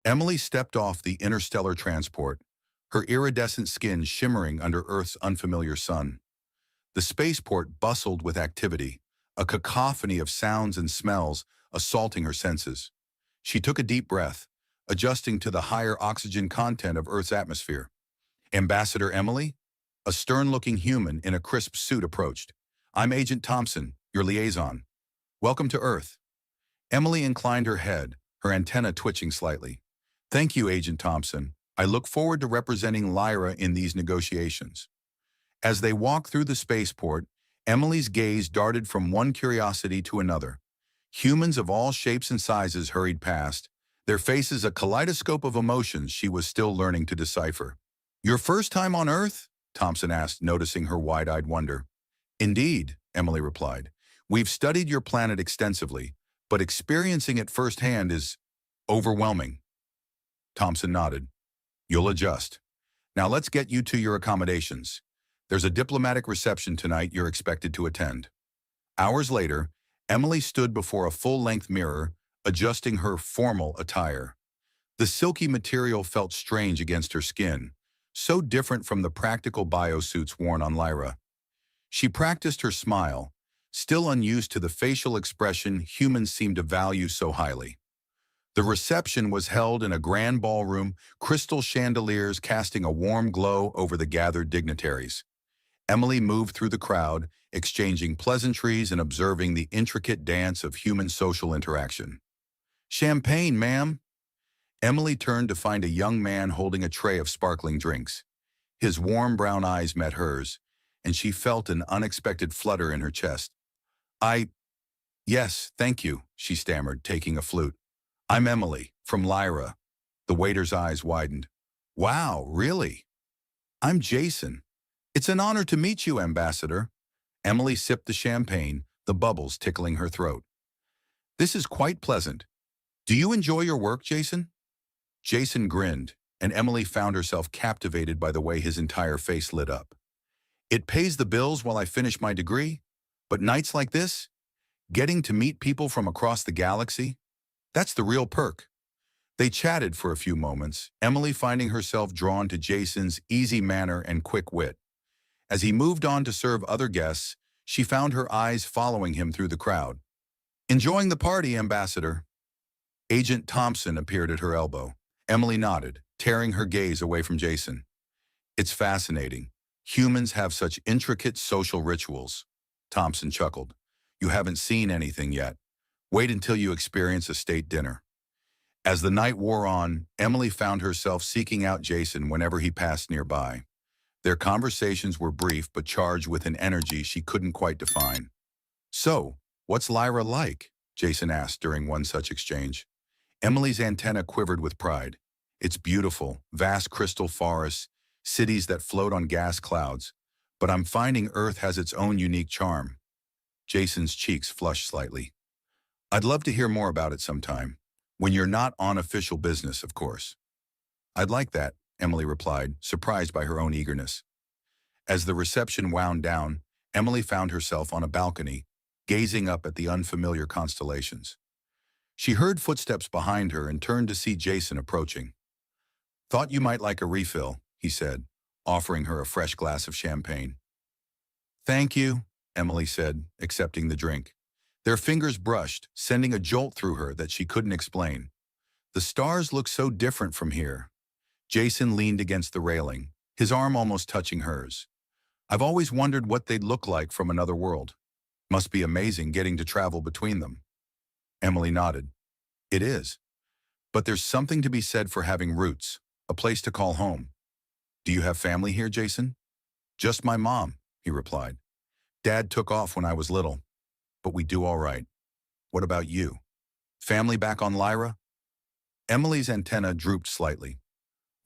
Emily stepped off the interstellar transport, her iridescent skin shimmering under Earth's unfamiliar sun. The spaceport bustled with activity, a cacophony of sounds and smells assaulting her senses. She took a deep breath, adjusting to the higher oxygen content of Earth's atmosphere. Ambassador Emily? A stern-looking human in a crisp suit approached. "I'm Agent Thompson, your liaison. Welcome to Earth." Emily inclined her head, her antenna twitching slightly. "Thank you, Agent Thompson. I look forward to representing Lyra in these negotiations." As they walked through the spaceport, Emily's gaze darted from one curiosity to another. Humans of all shapes and sizes hurried past, their faces a kaleidoscope of emotions she was still learning to decipher. "Your first time on Earth?" Thompson asked, noticing her wide-eyed wonder. "Indeed," Emily replied. "We've studied your planet extensively, but experiencing it firsthand is overwhelming." Thompson nodded. "You'll adjust. Now let's get you to your accommodations. There's a diplomatic reception tonight you're expected to attend." Hours later, Emily stood before a full-length mirror, adjusting her formal attire. The silky material felt strange against her skin, so different from the practical biosuits worn on Lyra. She practiced her smile, still unused to the facial expression humans seem to value so highly. The reception was held in a grand ballroom, crystal chandeliers casting a warm glow over the gathered dignitaries. Emily moved through the crowd, exchanging pleasantries and observing the intricate dance of human social interaction. "Champagne, ma'am." Emily turned to find a young man holding a tray of sparkling drinks. His warm brown eyes met hers, and she felt an unexpected flutter in her chest. Yes, thank you," she stammered, taking a flute. "I'm Emily, from Lyra." The waiter's eyes widened. "Wow, really?" "I'm Jason. It's an honor to meet you, Ambassador." Emily sipped the champagne, the bubbles tickling her throat. "This is quite pleasant. Do you enjoy your work, Jason?" Jason grinned, and Emily found herself captivated by the way his entire face lit up. "It pays the bills while I finish my degree, but nights like this, getting to meet people from across the galaxy, that's the real perk." They chatted for a few moments, Emily finding herself drawn to Jason's easy manner and quick wit. As he moved on to serve other guests, she found her eyes following him through the crowd. "Enjoying the party, Ambassador?" Agent Thompson appeared at her elbow. Emily nodded, tearing her gaze away from Jason. "It's fascinating. Humans have such intricate social rituals." Thompson chuckled. "You haven't seen anything yet. Wait until you experience a state dinner." As the night wore on, Emily found herself seeking out Jason whenever he passed nearby. Their conversations were brief but charged with an energy she couldn't quite define. "So, what's Lyra like?" Jason asked during one such exchange. Emily's antenna quivered with pride. "It's beautiful, vast crystal forests, cities that float on gas clouds, but I'm finding Earth has its own unique charm." Jason's cheeks flushed slightly. "I'd love to hear more about it sometime. When you're not on official business, of course." "I'd like that," Emily replied, surprised by her own eagerness. As the reception wound down, Emily found herself on a balcony, gazing up at the unfamiliar constellations. She heard footsteps behind her and turned to see Jason approaching. "Thought you might like a refill," he said, offering her a fresh glass of champagne. "Thank you," Emily said, accepting the drink. Their fingers brushed, sending a jolt through her that she couldn't explain. "The stars look so different from here." Jason leaned against the railing, his arm almost touching hers. "I've always wondered what they'd look like from another world. Must be amazing getting to travel between them." Emily nodded. "It is. But there's something to be said for having roots, a place to call home." "Do you have family here, Jason?" "Just my mom," he replied. "Dad took off when I was little, but we do all right. What about you? Family back on Lyra?" Emily's antenna drooped slightly.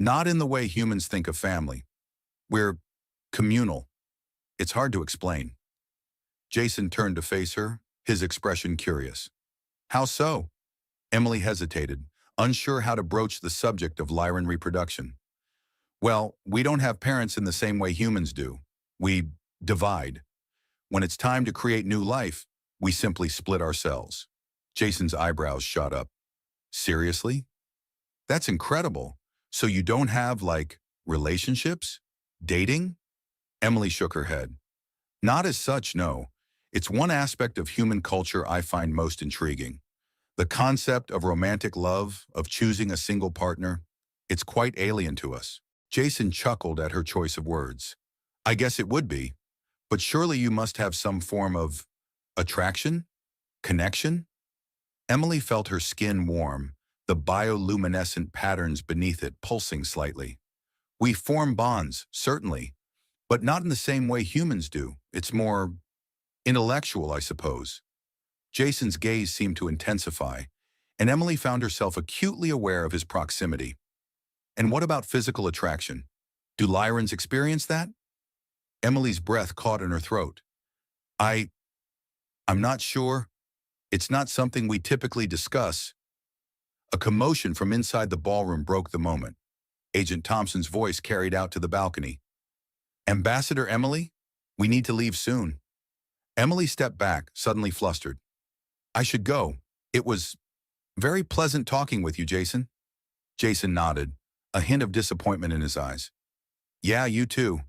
"Not in the way humans think of family. We're communal. It's hard to explain." Jason turned to face her, his expression curious. "How so?" Emily hesitated, unsure how to broach the subject of Lyran reproduction. "Well, we don't have parents in the same way humans do. We divide. When it's time to create new life, we simply split ourselves." Jason's eyebrows shot up. "Seriously?" That's incredible. So you don't have, like, relationships? Dating? Emily shook her head. Not as such, no. It's one aspect of human culture I find most intriguing. The concept of romantic love, of choosing a single partner, it's quite alien to us. Jason chuckled at her choice of words. I guess it would be, but surely you must have some form of attraction? Connection? Emily felt her skin warm, the bioluminescent patterns beneath it pulsing slightly. We form bonds, certainly, but not in the same way humans do. It's more intellectual, I suppose. Jason's gaze seemed to intensify, and Emily found herself acutely aware of his proximity. And what about physical attraction? Do Lyrans experience that? Emily's breath caught in her throat. I'm not sure. It's not something we typically discuss. A commotion from inside the ballroom broke the moment. Agent Thompson's voice carried out to the balcony. Ambassador Emily, we need to leave soon. Emily stepped back, suddenly flustered. I should go. It was very pleasant talking with you, Jason. Jason nodded, a hint of disappointment in his eyes. Yeah, you too.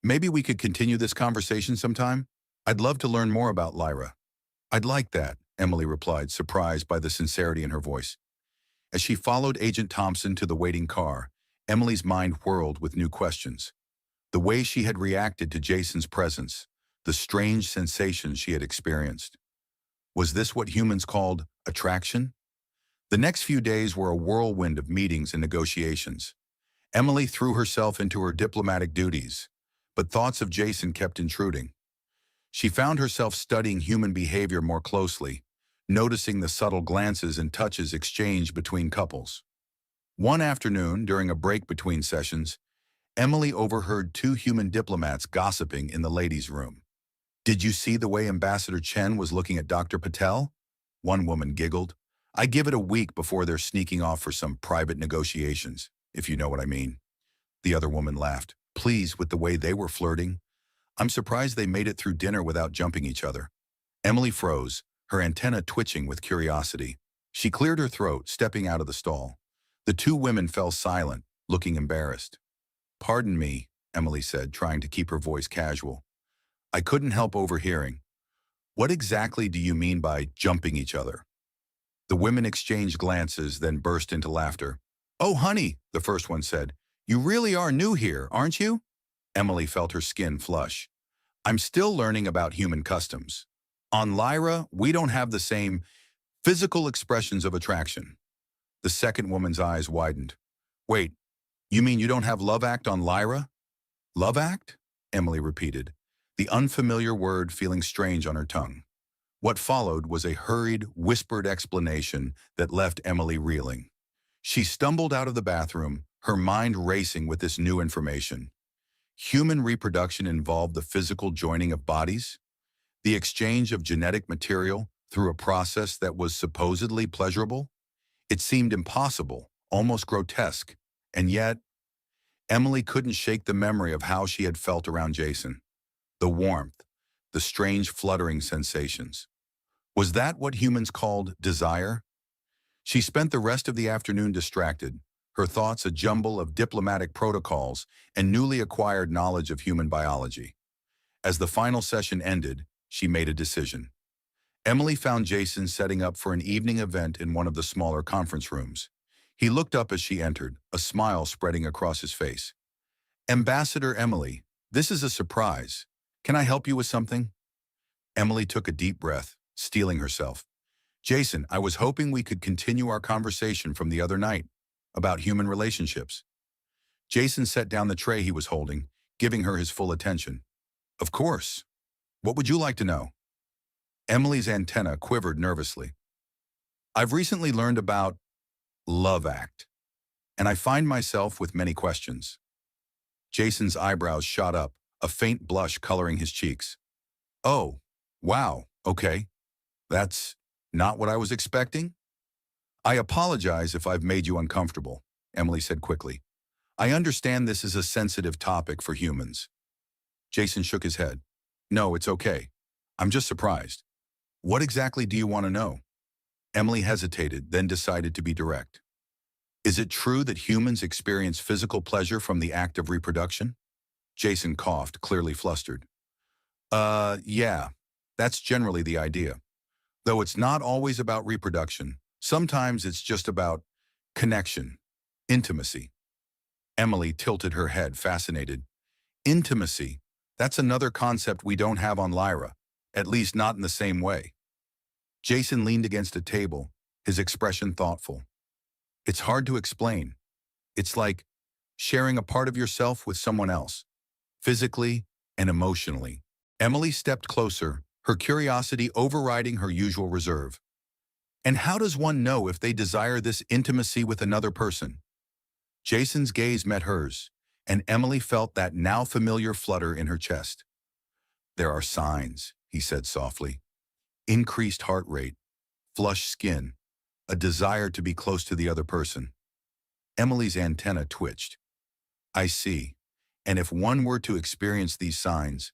Maybe we could continue this conversation sometime? I'd love to learn more about Lyra. I'd like that, Emily replied, surprised by the sincerity in her voice. As she followed Agent Thompson to the waiting car, Emily's mind whirled with new questions. The way she had reacted to Jason's presence, the strange sensations she had experienced. Was this what humans called attraction? The next few days were a whirlwind of meetings and negotiations. Emily threw herself into her diplomatic duties, but thoughts of Jason kept intruding. She found herself studying human behavior more closely, noticing the subtle glances and touches exchanged between couples. One afternoon, during a break between sessions, Emily overheard two human diplomats gossiping in the ladies' room. Did you see the way Ambassador Chen was looking at Dr. Patel? One woman giggled. I give it a week before they're sneaking off for some private negotiations, if you know what I mean. The other woman laughed, pleased with the way they were flirting. I'm surprised they made it through dinner without jumping each other. Emily froze, her antenna twitching with curiosity. She cleared her throat, stepping out of the stall. The two women fell silent, looking embarrassed. Pardon me, Emily said, trying to keep her voice casual. I couldn't help overhearing. What exactly do you mean by jumping each other? The women exchanged glances, then burst into laughter. Oh, honey, the first one said. You really are new here, aren't you? Emily felt her skin flush. I'm still learning about human customs. On Lyra, we don't have the same physical expressions of attraction. The second woman's eyes widened. Wait, you mean you don't have love act on Lyra? Love act? Emily repeated, the unfamiliar word feeling strange on her tongue. What followed was a hurried, whispered explanation that left Emily reeling. She stumbled out of the bathroom, her mind racing with this new information. Human reproduction involved the physical joining of bodies, the exchange of genetic material through a process that was supposedly pleasurable. It seemed impossible, almost grotesque, and yet, Emily couldn't shake the memory of how she had felt around Jason. The warmth, the strange fluttering sensations. Was that what humans called desire? She spent the rest of the afternoon distracted, her thoughts a jumble of diplomatic protocols and newly acquired knowledge of human biology. As the final session ended, she made a decision. Emily found Jason setting up for an evening event in one of the smaller conference rooms. He looked up as she entered, a smile spreading across his face. Ambassador Emily, this is a surprise. Can I help you with something? Emily took a deep breath, steeling herself. Jason, I was hoping we could continue our conversation from the other night about human relationships. Jason set down the tray he was holding, giving her his full attention. Of course. What would you like to know? Emily's antenna quivered nervously. I've recently learned about love act, and I find myself with many questions. Jason's eyebrows shot up, a faint blush coloring his cheeks. Oh, wow, okay. That's not what I was expecting? I apologize if I've made you uncomfortable, Emily said quickly. I understand this is a sensitive topic for humans. Jason shook his head. No, it's okay. I'm just surprised. What exactly do you want to know? Emily hesitated, then decided to be direct. Is it true that humans experience physical pleasure from the act of reproduction? Jason coughed, clearly flustered. Yeah, that's generally the idea. Though it's not always about reproduction. Sometimes it's just about connection, intimacy. Emily tilted her head, fascinated. Intimacy, that's another concept we don't have on Lyra, at least not in the same way. Jason leaned against a table, his expression thoughtful. It's hard to explain. It's like sharing a part of yourself with someone else, physically and emotionally. Emily stepped closer, her curiosity overriding her usual reserve. And how does one know if they desire this intimacy with another person? Jason's gaze met hers, and Emily felt that now familiar flutter in her chest. There are signs, he said softly. Increased heart rate, flushed skin, a desire to be close to the other person. Emily's antenna twitched. I see. And if one were to experience these signs,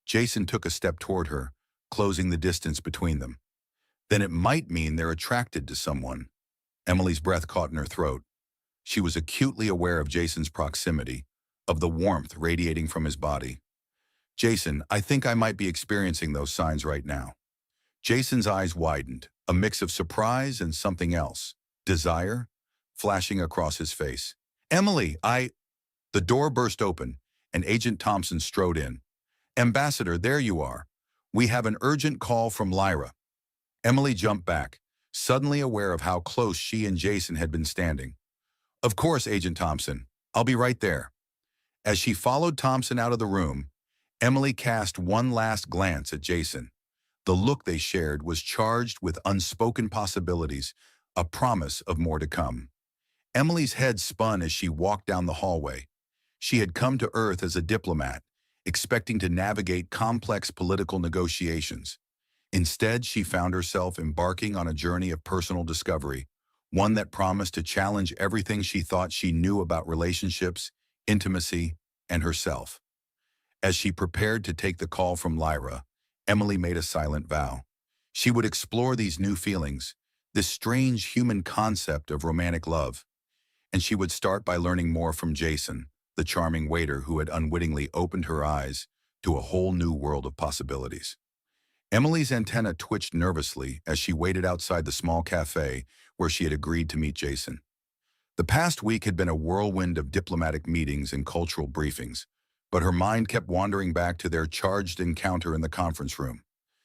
Jason took a step toward her, closing the distance between them. Then it might mean they're attracted to someone. Emily's breath caught in her throat. She was acutely aware of Jason's proximity, of the warmth radiating from his body. Jason, I think I might be experiencing those signs right now. Jason's eyes widened, a mix of surprise and something else, desire, flashing across his face. Emily, The door burst open, and Agent Thompson strode in. Ambassador, there you are. We have an urgent call from Lyra. Emily jumped back, suddenly aware of how close she and Jason had been standing. Of course, Agent Thompson. I'll be right there. As she followed Thompson out of the room, Emily cast one last glance at Jason. The look they shared was charged with unspoken possibilities, a promise of more to come. Emily's head spun as she walked down the hallway. She had come to Earth as a diplomat, expecting to navigate complex political negotiations. Instead, she found herself embarking on a journey of personal discovery, one that promised to challenge everything she thought she knew about relationships, intimacy, and herself. As she prepared to take the call from Lyra, Emily made a silent vow. She would explore these new feelings, this strange human concept of romantic love. And she would start by learning more from Jason, the charming waiter who had unwittingly opened her eyes to a whole new world of possibilities. Emily's antenna twitched nervously as she waited outside the small cafe where she had agreed to meet Jason. The past week had been a whirlwind of diplomatic meetings and cultural briefings, but her mind kept wandering back to their charged encounter in the conference room.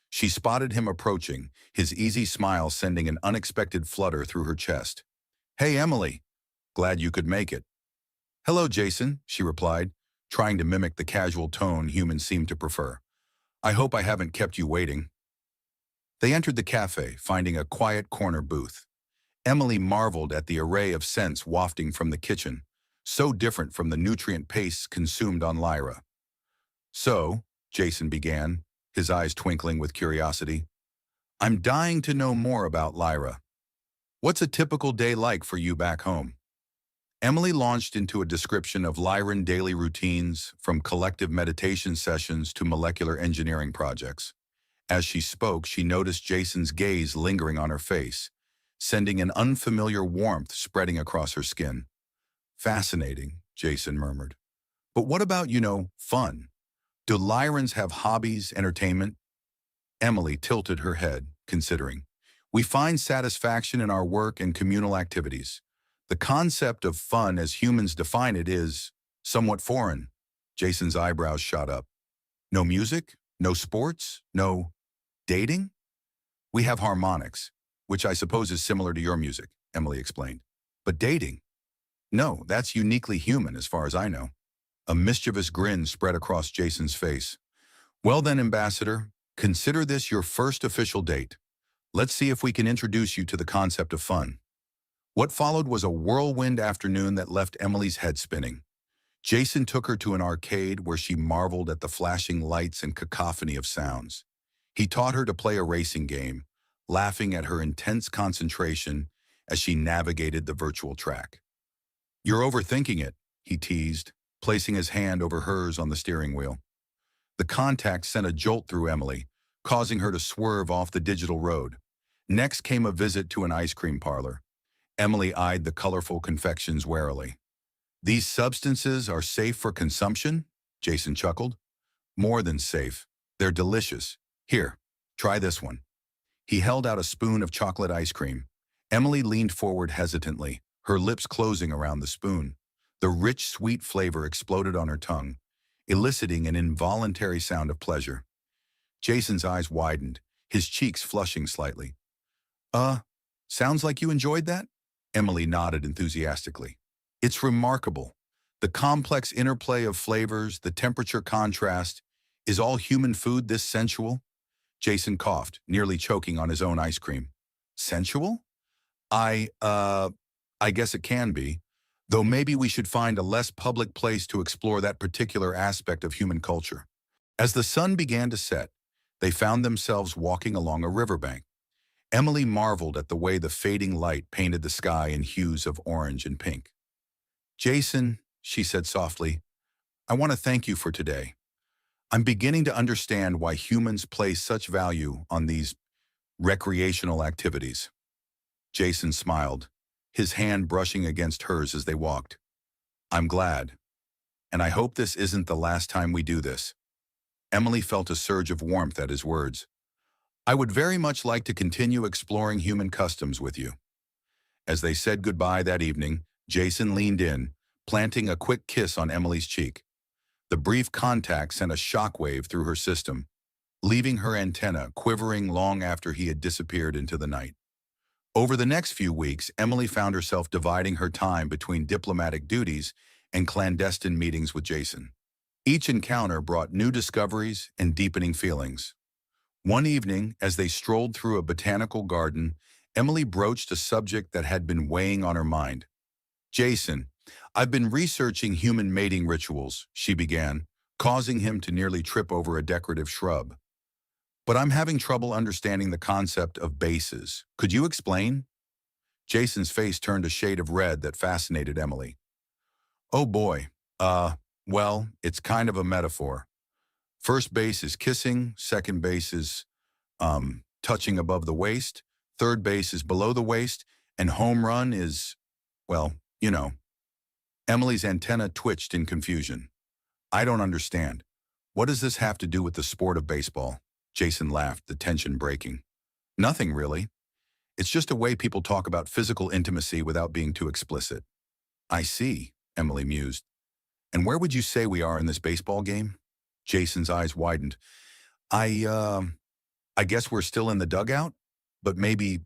She spotted him approaching, his easy smile sending an unexpected flutter through her chest. Hey, Emily. Glad you could make it. Hello, Jason, she replied, trying to mimic the casual tone humans seem to prefer. I hope I haven't kept you waiting. They entered the cafe, finding a quiet corner booth. Emily marveled at the array of scents wafting from the kitchen, so different from the nutrient pastes consumed on Lyra. So, Jason began, his eyes twinkling with curiosity, I'm dying to know more about Lyra. What's a typical day like for you back home? Emily launched into a description of Lyran daily routines, from collective meditation sessions to molecular engineering projects. As she spoke, she noticed Jason's gaze lingering on her face, sending an unfamiliar warmth spreading across her skin. Fascinating, Jason murmured. But what about, fun? Do Lyrans have hobbies, entertainment? Emily tilted her head, considering. We find satisfaction in our work and communal activities. The concept of fun as humans define it is somewhat foreign. Jason's eyebrows shot up. No music? No sports? No dating? We have harmonics, which I suppose is similar to your music, Emily explained. But dating? No, that's uniquely human as far as I know. A mischievous grin spread across Jason's face. Well then, Ambassador, consider this your first official date. Let's see if we can introduce you to the concept of fun. What followed was a whirlwind afternoon that left Emily's head spinning. Jason took her to an arcade where she marveled at the flashing lights and cacophony of sounds. He taught her to play a racing game, laughing at her intense concentration as she navigated the virtual track. You're overthinking it, he teased, placing his hand over hers on the steering wheel. The contact sent a jolt through Emily, causing her to swerve off the digital road. Next came a visit to an ice cream parlor. Emily eyed the colorful confections warily. These substances are safe for consumption? Jason chuckled. More than safe. They're delicious. Here, try this one. He held out a spoon of chocolate ice cream. Emily leaned forward hesitantly, her lips closing around the spoon. The rich, sweet flavor exploded on her tongue, eliciting an involuntary sound of pleasure. Jason's eyes widened, his cheeks flushing slightly. Uh, sounds like you enjoyed that? Emily nodded enthusiastically. It's remarkable. The complex interplay of flavors, the temperature contrast. Is all human food this sensual? Jason coughed, nearly choking on his own ice cream. Sensual? I, uh, I guess it can be. Though maybe we should find a less public place to explore that particular aspect of human culture. As the sun began to set, they found themselves walking along a riverbank. Emily marveled at the way the fading light painted the sky in hues of orange and pink. Jason, she said softly, I want to thank you for today. I'm beginning to understand why humans place such value on these recreational activities. Jason smiled, his hand brushing against hers as they walked. I'm glad, and I hope this isn't the last time we do this. Emily felt a surge of warmth at his words. I would very much like to continue exploring human customs with you. As they said goodbye that evening, Jason leaned in, planting a quick kiss on Emily's cheek. The brief contact sent a shockwave through her system, leaving her antenna quivering long after he had disappeared into the night. Over the next few weeks, Emily found herself dividing her time between diplomatic duties and clandestine meetings with Jason. Each encounter brought new discoveries and deepening feelings. One evening, as they strolled through a botanical garden, Emily broached a subject that had been weighing on her mind. Jason, I've been researching human mating rituals, she began, causing him to nearly trip over a decorative shrub. But I'm having trouble understanding the concept of bases. Could you explain? Jason's face turned a shade of red that fascinated Emily. Oh boy, well, it's kind of a metaphor. First base is kissing, second base is, touching above the waist, third base is below the waist, and home run is, well, you know. Emily's antenna twitched in confusion. I don't understand. What does this have to do with the sport of baseball? Jason laughed, the tension breaking. Nothing really. It's just a way people talk about physical intimacy without being too explicit. I see, Emily mused. And where would you say we are in this baseball game? Jason's eyes widened. I guess we're still in the dugout, but maybe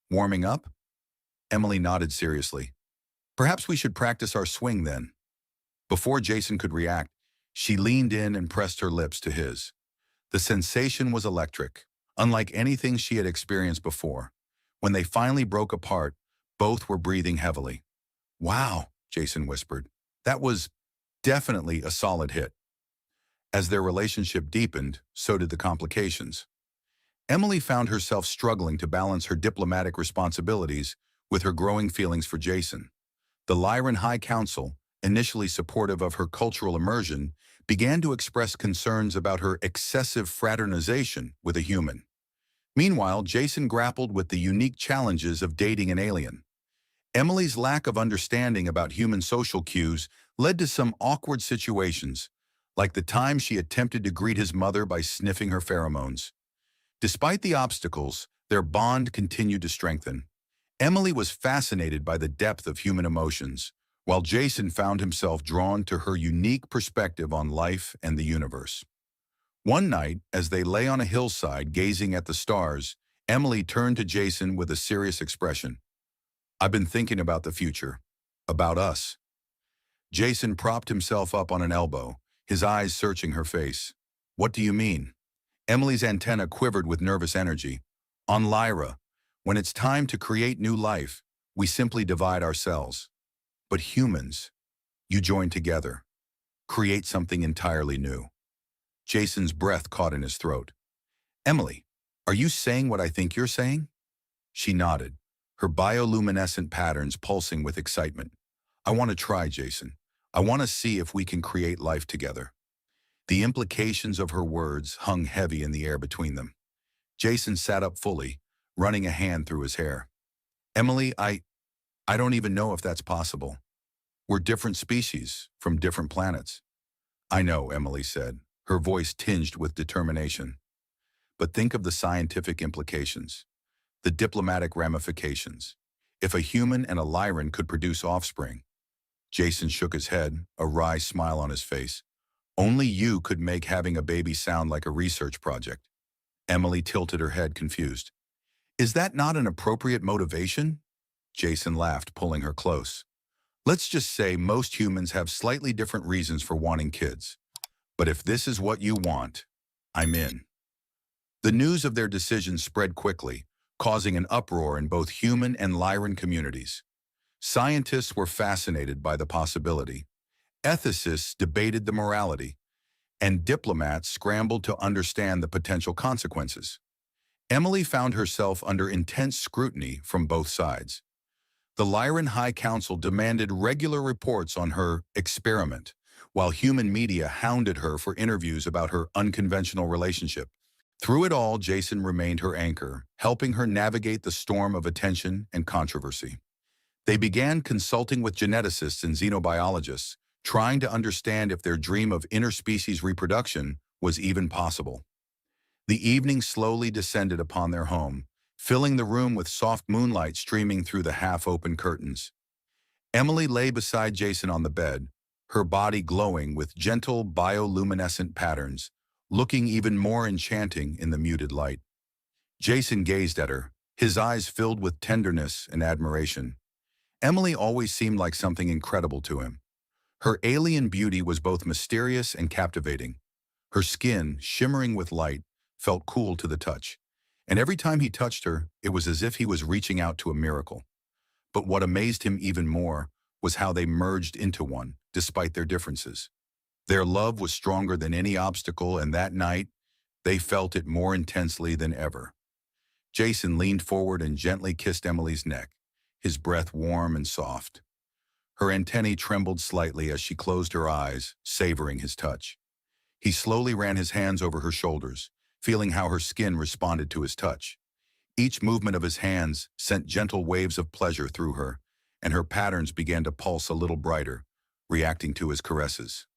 warming up? Emily nodded seriously. Perhaps we should practice our swing then. Before Jason could react, she leaned in and pressed her lips to his. The sensation was electric, unlike anything she had experienced before. When they finally broke apart, both were breathing heavily. Wow, Jason whispered. That was definitely a solid hit. As their relationship deepened, so did the complications. Emily found herself struggling to balance her diplomatic responsibilities with her growing feelings for Jason. The Lyran High Council, initially supportive of her cultural immersion, began to express concerns about her excessive fraternization with a human. Meanwhile, Jason grappled with the unique challenges of dating an alien. Emily's lack of understanding about human social cues led to some awkward situations, like the time she attempted to greet his mother by sniffing her pheromones. Despite the obstacles, their bond continued to strengthen. Emily was fascinated by the depth of human emotions, while Jason found himself drawn to her unique perspective on life and the universe. One night, as they lay on a hillside gazing at the stars, Emily turned to Jason with a serious expression. I've been thinking about the future, about us. Jason propped himself up on an elbow, his eyes searching her face. What do you mean? Emily's antenna quivered with nervous energy. On Lyra, when it's time to create new life, we simply divide ourselves. But humans, you join together, create something entirely new. Jason's breath caught in his throat. Emily, are you saying what I think you're saying? She nodded, her bioluminescent patterns pulsing with excitement. I want to try, Jason. I want to see if we can create life together. The implications of her words hung heavy in the air between them. Jason sat up fully, running a hand through his hair. Emily, I don't even know if that's possible. We're different species from different planets. I know, Emily said, her voice tinged with determination. But think of the scientific implications, the diplomatic ramifications. If a human and a Lyran could produce offspring, Jason shook his head, a wry smile on his face. Only you could make having a baby sound like a research project. Emily tilted her head, confused. Is that not an appropriate motivation? Jason laughed, pulling her close. Let's just say most humans have slightly different reasons for wanting kids. But if this is what you want, I'm in. The news of their decision spread quickly, causing an uproar in both human and Lyran communities. Scientists were fascinated by the possibility. Ethicists debated the morality, and diplomats scrambled to understand the potential consequences. Emily found herself under intense scrutiny from both sides. The Lyran High Council demanded regular reports on her experiment, while human media hounded her for interviews about her unconventional relationship. Through it all, Jason remained her anchor, helping her navigate the storm of attention and controversy. They began consulting with geneticists and xenobiologists, trying to understand if their dream of interspecies reproduction was even possible. The evening slowly descended upon their home, filling the room with soft moonlight streaming through the half-open curtains. Emily lay beside Jason on the bed, her body glowing with gentle bioluminescent patterns, looking even more enchanting in the muted light. Jason gazed at her, his eyes filled with tenderness and admiration. Emily always seemed like something incredible to him. Her alien beauty was both mysterious and captivating. Her skin, shimmering with light, felt cool to the touch. And every time he touched her, it was as if he was reaching out to a miracle. But what amazed him even more was how they merged into one, despite their differences. Their love was stronger than any obstacle, and that night, they felt it more intensely than ever. Jason leaned forward and gently kissed Emily's neck, his breath warm and soft. Her antennae trembled slightly as she closed her eyes, savoring his touch. He slowly ran his hands over her shoulders, feeling how her skin responded to his touch. Each movement of his hands sent gentle waves of pleasure through her, and her patterns began to pulse a little brighter, reacting to his caresses.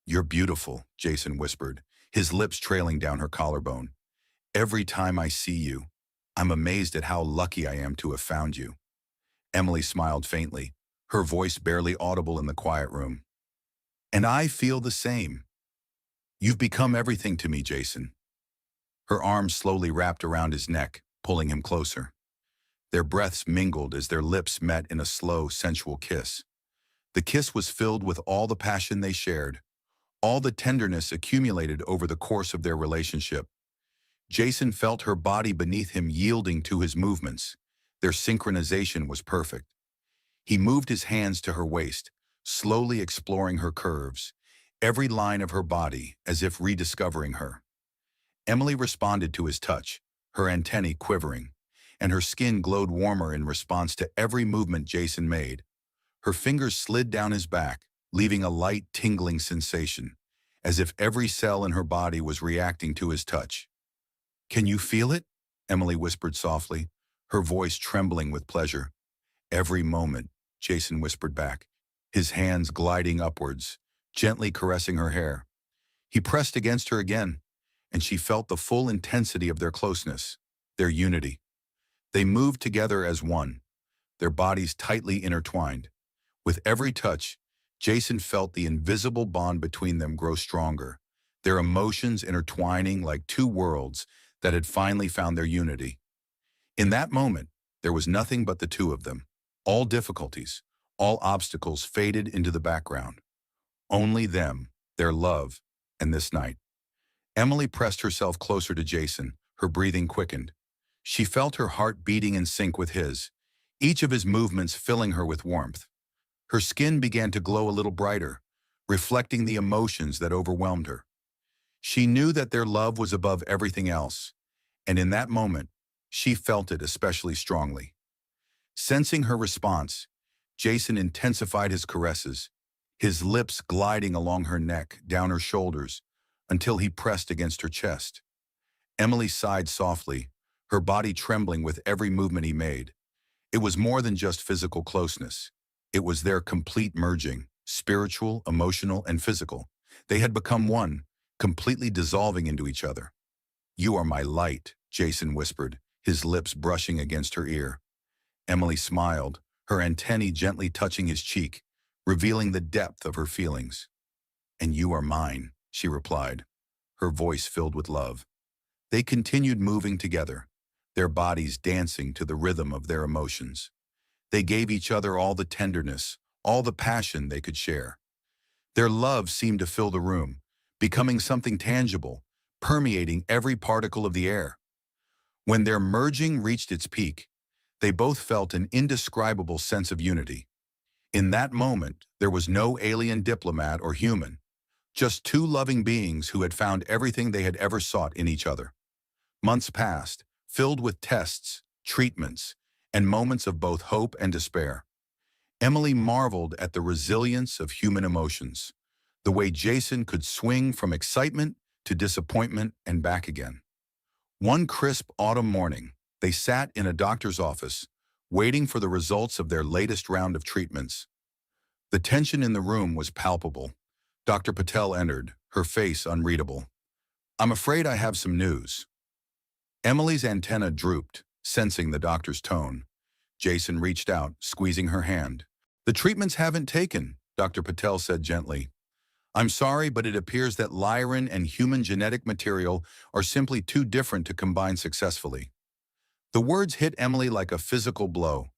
"You're beautiful," Jason whispered, his lips trailing down her collarbone. "Every time I see you, I'm amazed at how lucky I am to have found you." Emily smiled faintly, her voice barely audible in the quiet room. "And I feel the same. You've become everything to me, Jason." Her arms slowly wrapped around his neck, pulling him closer. Their breaths mingled as their lips met in a slow, sensual kiss. The kiss was filled with all the passion they shared, all the tenderness accumulated over the course of their relationship. Jason felt her body beneath him yielding to his movements. Their synchronization was perfect. He moved his hands to her waist, slowly exploring her curves, every line of her body as if rediscovering her. Emily responded to his touch, her antennae quivering, and her skin glowed warmer in response to every movement Jason made. Her fingers slid down his back, leaving a light, tingling sensation, as if every cell in her body was reacting to his touch. "Can you feel it?" Emily whispered softly, her voice trembling with pleasure. "Every moment," Jason whispered back, his hands gliding upwards, gently caressing her hair. He pressed against her again, and she felt the full intensity of their closeness, their unity. They moved together as one, their bodies tightly intertwined. With every touch, Jason felt the invisible bond between them grow stronger, their emotions intertwining like two worlds that had finally found their unity. In that moment, there was nothing but the two of them. All difficulties, all obstacles faded into the background. Only them, their love, and this night. Emily pressed herself closer to Jason, her breathing quickened. She felt her heart beating in sync with his, each of his movements filling her with warmth. Her skin began to glow a little brighter, reflecting the emotions that overwhelmed her. She knew that their love was above everything else, and in that moment, she felt it especially strongly. Sensing her response, Jason intensified his caresses, his lips gliding along her neck, down her shoulders, until he pressed against her chest. Emily sighed softly, her body trembling with every movement he made. It was more than just physical closeness. It was their complete merging, spiritual, emotional, and physical. They had become one, completely dissolving into each other. "You are my light," Jason whispered, his lips brushing against her ear. Emily smiled, her antennae gently touching his cheek, revealing the depth of her feelings. "And you are mine," she replied, her voice filled with love. They continued moving together, their bodies dancing to the rhythm of their emotions. They gave each other all the tenderness, all the passion they could share. Their love seemed to fill the room, becoming something tangible, permeating every particle of the air. When their merging reached its peak, they both felt an indescribable sense of unity. In that moment, there was no alien diplomat or human, just two loving beings who had found everything they had ever sought in each other. Months passed, filled with tests, treatments, and moments of both hope and despair. Emily marveled at the resilience of human emotions, the way Jason could swing from excitement to disappointment and back again. One crisp autumn morning, they sat in a doctor's office, waiting for the results of their latest round of treatments. The tension in the room was palpable. Dr. Patel entered, her face unreadable. "I'm afraid I have some news." Emily's antenna drooped, sensing the doctor's tone. Jason reached out, squeezing her hand. "The treatments haven't taken," Dr. Patel said gently. "I'm sorry, but it appears that Lyran and human genetic material are simply too different to combine successfully." The words hit Emily like a physical blow.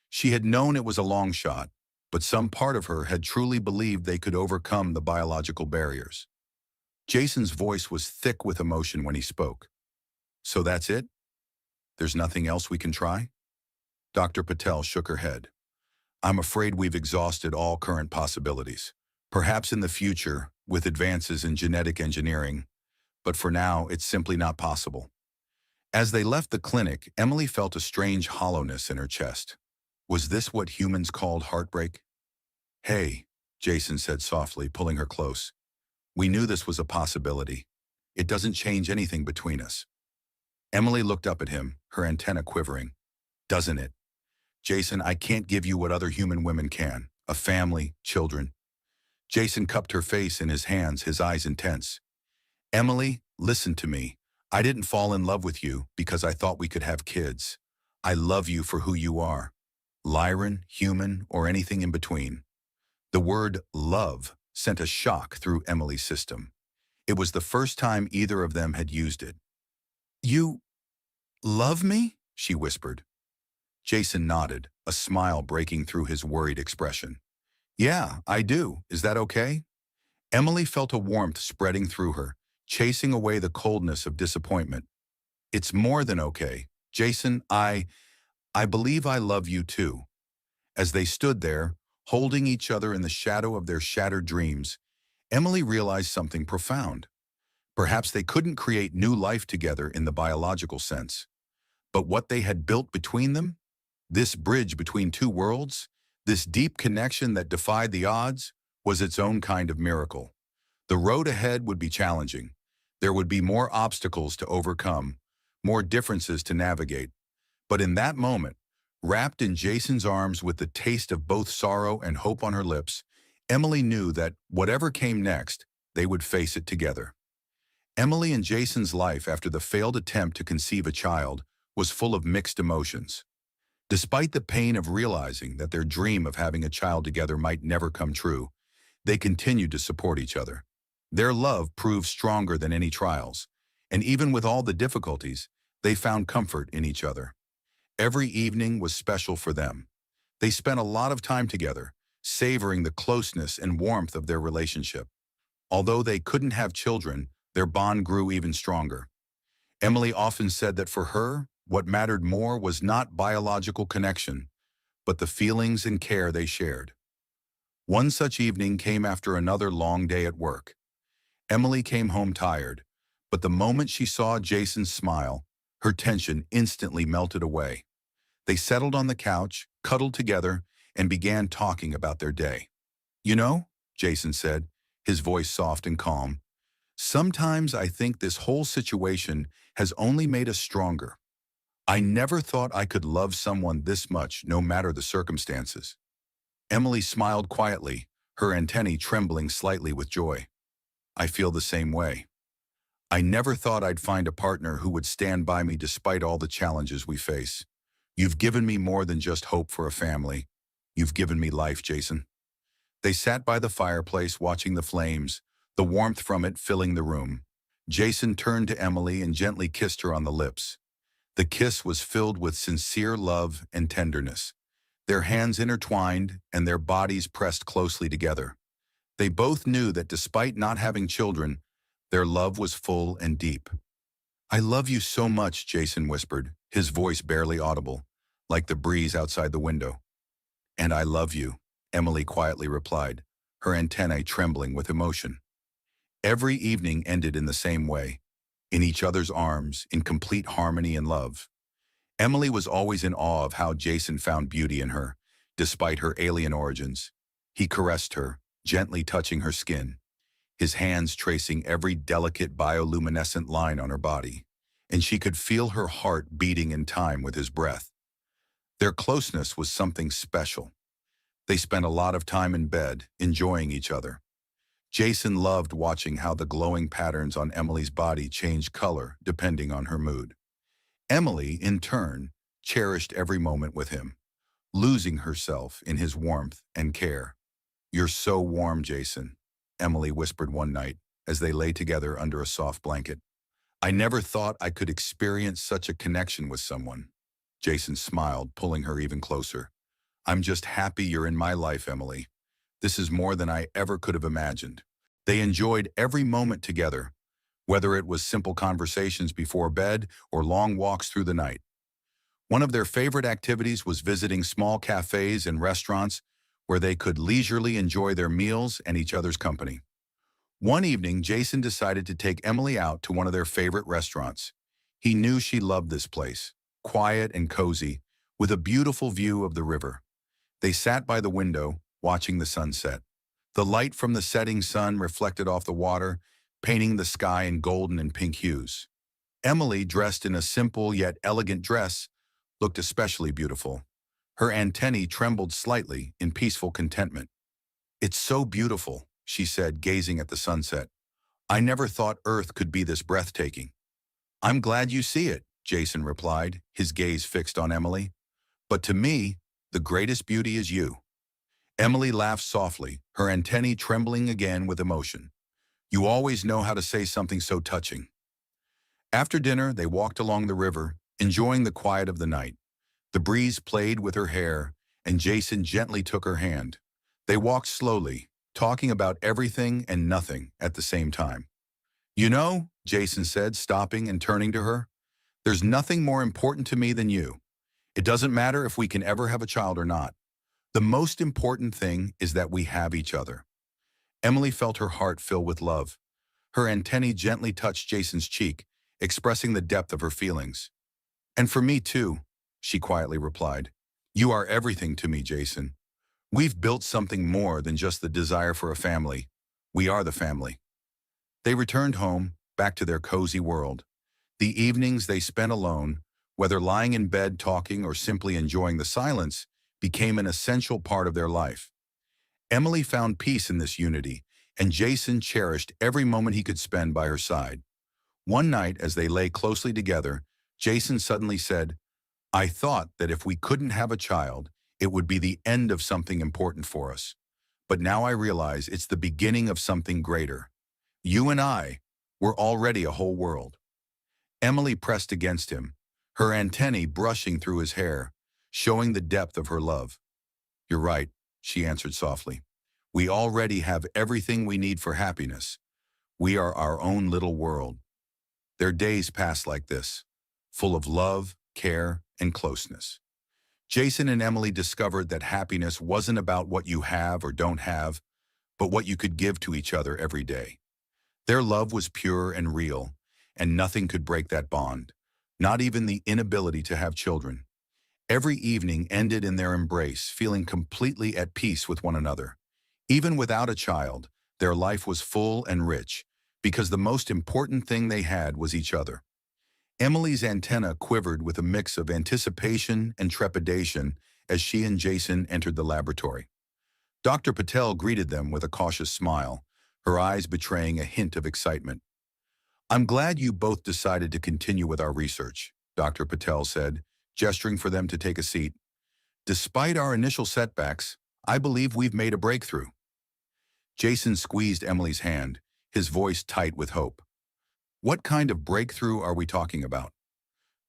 She had known it was a long shot, but some part of her had truly believed they could overcome the biological barriers. Jason's voice was thick with emotion when he spoke. "So that's it? There's nothing else we can try?" Dr. Patel shook her head. "I'm afraid we've exhausted all current possibilities. Perhaps in the future, with advances in genetic engineering, but for now, it's simply not possible." As they left the clinic, Emily felt a strange hollowness in her chest. Was this what humans called heartbreak? "Hey," Jason said softly, pulling her close. "We knew this was a possibility. It doesn't change anything between us." Emily looked up at him, her antenna quivering. "Doesn't it? Jason, I can't give you what other human women can. A family, children." Jason cupped her face in his hands, his eyes intense. "Emily, listen to me. I didn't fall in love with you because I thought we could have kids. I love you for who you are. Lyran, human, or anything in between." The word love sent a shock through Emily's system. It was the first time either of them had used it. "You love me?" she whispered. Jason nodded, a smile breaking through his worried expression. "Yeah, I do. Is that okay?" Emily felt a warmth spreading through her, chasing away the coldness of disappointment. "It's more than okay. Jason, I believe I love you too." As they stood there, holding each other in the shadow of their shattered dreams, Emily realized something profound. Perhaps they couldn't create new life together in the biological sense, but what they had built between them, this bridge between two worlds, this deep connection that defied the odds, was its own kind of miracle. The road ahead would be challenging. There would be more obstacles to overcome, more differences to navigate. But in that moment, wrapped in Jason's arms with the taste of both sorrow and hope on her lips, Emily knew that whatever came next, they would face it together. Emily and Jason's life after the failed attempt to conceive a child was full of mixed emotions. Despite the pain of realizing that their dream of having a child together might never come true, they continued to support each other. Their love proved stronger than any trials, and even with all the difficulties, they found comfort in each other. Every evening was special for them. They spent a lot of time together, savoring the closeness and warmth of their relationship. Although they couldn't have children, their bond grew even stronger. Emily often said that for her, what mattered more was not biological connection, but the feelings and care they shared. One such evening came after another long day at work. Emily came home tired, but the moment she saw Jason's smile, her tension instantly melted away. They settled on the couch, cuddled together, and began talking about their day. "You know," Jason said, his voice soft and calm, "sometimes I think this whole situation has only made us stronger. I never thought I could love someone this much, no matter the circumstances. Emily smiled quietly, her antennae trembling slightly with joy. I feel the same way. I never thought I'd find a partner who would stand by me despite all the challenges we face. You've given me more than just hope for a family. You've given me life, Jason. They sat by the fireplace watching the flames, the warmth from it filling the room. Jason turned to Emily and gently kissed her on the lips. The kiss was filled with sincere love and tenderness. Their hands intertwined and their bodies pressed closely together. They both knew that despite not having children, their love was full and deep. I love you so much, Jason whispered, his voice barely audible, like the breeze outside the window. And I love you, Emily quietly replied, her antennae trembling with emotion. Every evening ended in the same way, in each other's arms, in complete harmony and love. Emily was always in awe of how Jason found beauty in her, despite her alien origins. He caressed her, gently touching her skin, his hands tracing every delicate bioluminescent line on her body, and she could feel her heart beating in time with his breath. Their closeness was something special. They spent a lot of time in bed, enjoying each other. Jason loved watching how the glowing patterns on Emily's body changed color depending on her mood. Emily, in turn, cherished every moment with him, losing herself in his warmth and care. You're so warm, Jason, Emily whispered one night as they lay together under a soft blanket. I never thought I could experience such a connection with someone. Jason smiled, pulling her even closer. I'm just happy you're in my life, Emily. This is more than I ever could have imagined. They enjoyed every moment together, whether it was simple conversations before bed or long walks through the night. One of their favorite activities was visiting small cafes and restaurants where they could leisurely enjoy their meals and each other's company. One evening, Jason decided to take Emily out to one of their favorite restaurants. He knew she loved this place, quiet and cozy, with a beautiful view of the river. They sat by the window, watching the sunset. The light from the setting sun reflected off the water, painting the sky in golden and pink hues. Emily, dressed in a simple yet elegant dress, looked especially beautiful. Her antennae trembled slightly in peaceful contentment. It's so beautiful, she said, gazing at the sunset. I never thought Earth could be this breathtaking. I'm glad you see it, Jason replied, his gaze fixed on Emily. But to me, the greatest beauty is you. Emily laughed softly, her antennae trembling again with emotion. You always know how to say something so touching. After dinner, they walked along the river, enjoying the quiet of the night. The breeze played with her hair, and Jason gently took her hand. They walked slowly, talking about everything and nothing at the same time. You know, Jason said, stopping and turning to her, there's nothing more important to me than you. It doesn't matter if we can ever have a child or not. The most important thing is that we have each other. Emily felt her heart fill with love. Her antennae gently touched Jason's cheek, expressing the depth of her feelings. And for me too, she quietly replied. You are everything to me, Jason. We've built something more than just the desire for a family. We are the family. They returned home, back to their cozy world. The evenings they spent alone, whether lying in bed talking or simply enjoying the silence, became an essential part of their life. Emily found peace in this unity, and Jason cherished every moment he could spend by her side. One night, as they lay closely together, Jason suddenly said, I thought that if we couldn't have a child, it would be the end of something important for us. But now I realize it's the beginning of something greater. You and I, we're already a whole world. Emily pressed against him, her antennae brushing through his hair, showing the depth of her love. You're right, she answered softly. We already have everything we need for happiness. We are our own little world. Their days passed like this, full of love, care, and closeness. Jason and Emily discovered that happiness wasn't about what you have or don't have, but what you could give to each other every day. Their love was pure and real, and nothing could break that bond, not even the inability to have children. Every evening ended in their embrace, feeling completely at peace with one another. Even without a child, their life was full and rich, because the most important thing they had was each other. Emily's antenna quivered with a mix of anticipation and trepidation as she and Jason entered the laboratory. Dr. Patel greeted them with a cautious smile, her eyes betraying a hint of excitement. "I'm glad you both decided to continue with our research," Dr. Patel said, gesturing for them to take a seat. "Despite our initial setbacks, I believe we've made a breakthrough." Jason squeezed Emily's hand, his voice tight with hope. "What kind of breakthrough are we talking about?"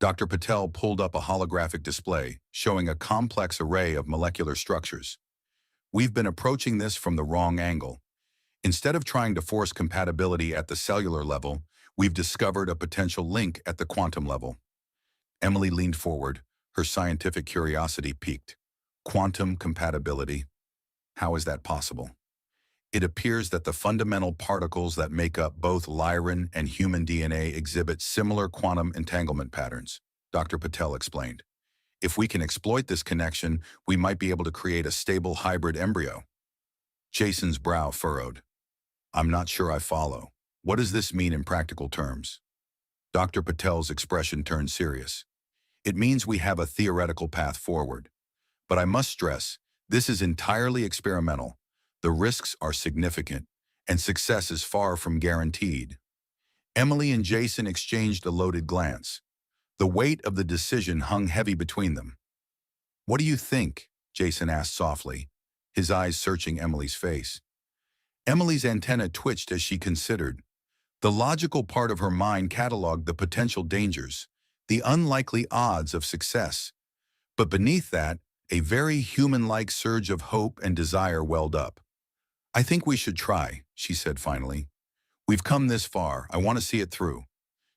Dr. Patel pulled up a holographic display showing a complex array of molecular structures. "We've been approaching this from the wrong angle. Instead of trying to force compatibility at the cellular level, we've discovered a potential link at the quantum level." Emily leaned forward, her scientific curiosity piqued. "Quantum compatibility? How is that possible?" "It appears that the fundamental particles that make up both Lyran and human DNA exhibit similar quantum entanglement patterns," Dr. Patel explained. "If we can exploit this connection, we might be able to create a stable hybrid embryo." Jason's brow furrowed. "I'm not sure I follow. What does this mean in practical terms?" Dr. Patel's expression turned serious. "It means we have a theoretical path forward. But I must stress, this is entirely experimental. The risks are significant, and success is far from guaranteed." Emily and Jason exchanged a loaded glance. The weight of the decision hung heavy between them. "What do you think?" Jason asked softly, his eyes searching Emily's face. Emily's antenna twitched as she considered. The logical part of her mind cataloged the potential dangers, the unlikely odds of success. But beneath that, a very human-like surge of hope and desire welled up. "I think we should try," she said finally. "We've come this far. I want to see it through."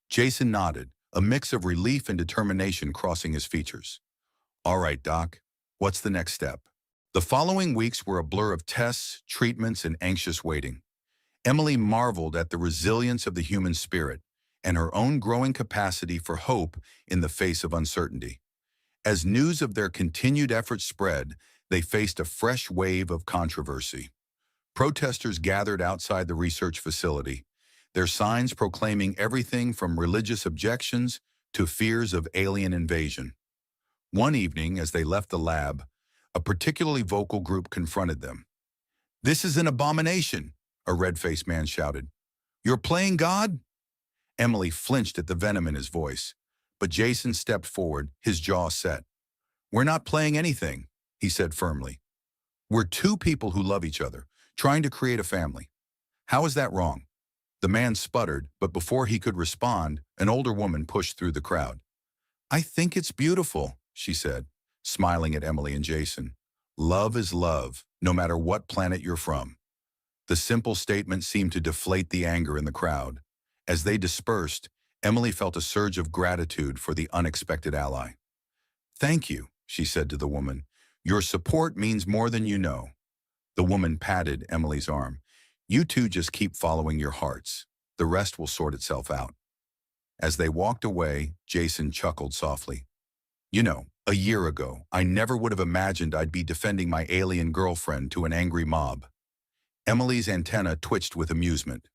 Jason nodded, a mix of relief and determination crossing his features. "All right, Doc. What's the next step?" The following weeks were a blur of tests, treatments, and anxious waiting. Emily marveled at the resilience of the human spirit and her own growing capacity for hope in the face of uncertainty. As news of their continued efforts spread, they faced a fresh wave of controversy. Protesters gathered outside the research facility, their signs proclaiming everything from religious objections to fears of alien invasion. One evening, as they left the lab, a particularly vocal group confronted them. "This is an abomination," a red-faced man shouted. "You're playing God?" Emily flinched at the venom in his voice, but Jason stepped forward, his jaw set. "We're not playing anything," he said firmly. "We're two people who love each other, trying to create a family. How is that wrong?" The man sputtered, but before he could respond, an older woman pushed through the crowd. "I think it's beautiful," she said, smiling at Emily and Jason. "Love is love, no matter what planet you're from." The simple statement seemed to deflate the anger in the crowd. As they dispersed, Emily felt a surge of gratitude for the unexpected ally. "Thank you," she said to the woman. "Your support means more than you know." The woman patted Emily's arm. "You two just keep following your hearts. The rest will sort itself out." As they walked away, Jason chuckled softly. "You know, a year ago, I never would have imagined I'd be defending my alien girlfriend to an angry mob." Emily's antenna twitched with amusement.